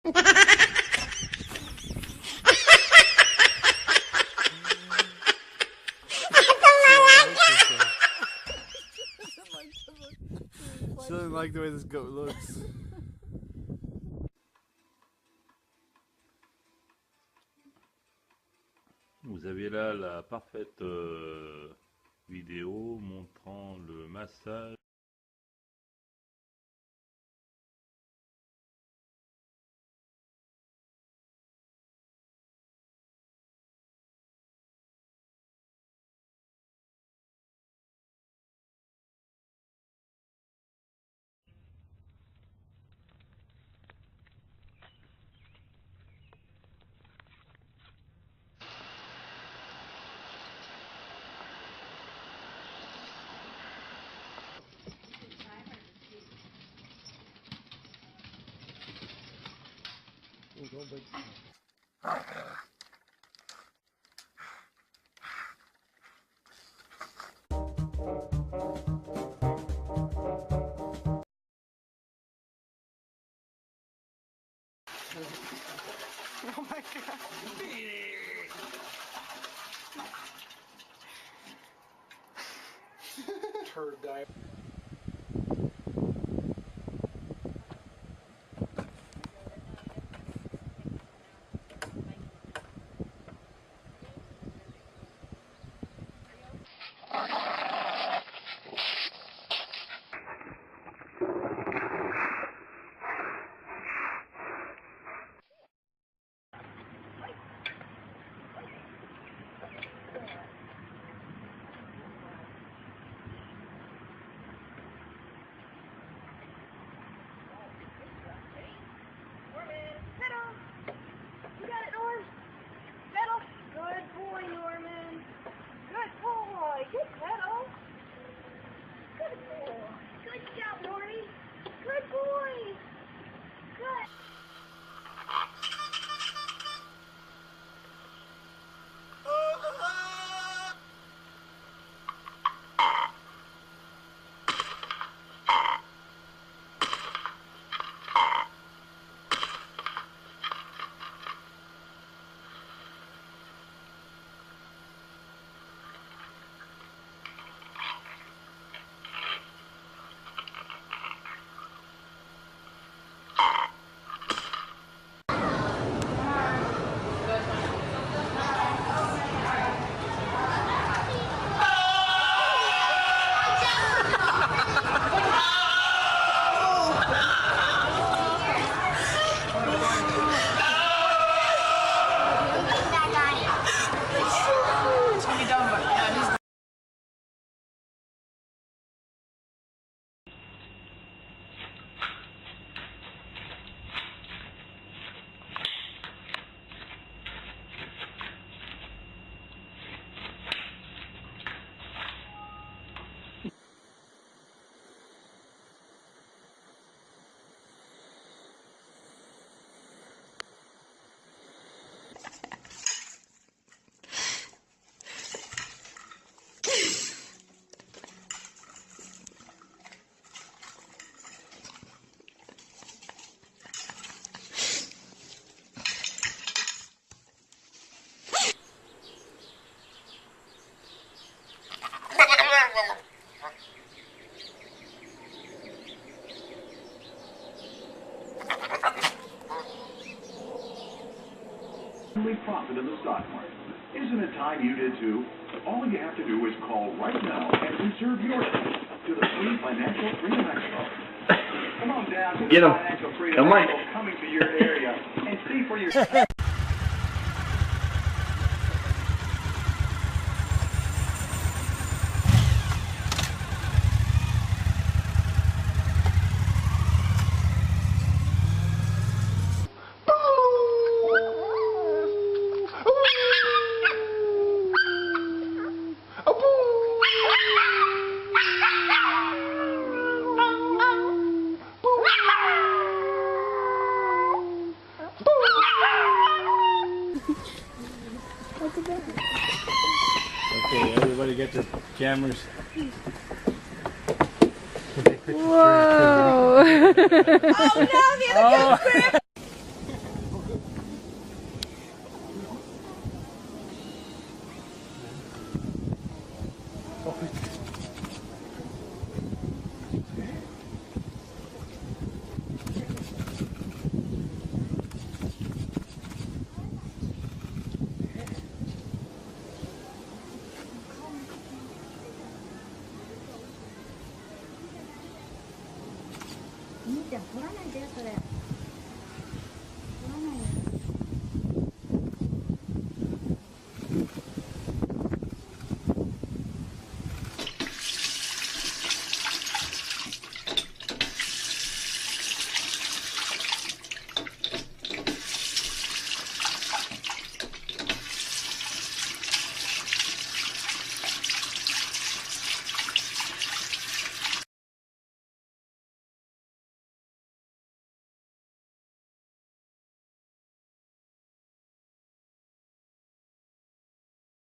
She doesn't like the way this goat looks. Vous avez là la parfaite vidéo montrant le massage. Oh my god. Turd dive. Profit in the stock market. Isn't it time you did too? All you have to do is call right now and reserve your seat to the free Financial Freedom Expo. Come on down to the Financial Freedom Expo coming to your area and see for yourself. Okay, everybody get their cameras. Whoa! Oh no, the other What am I doing for that?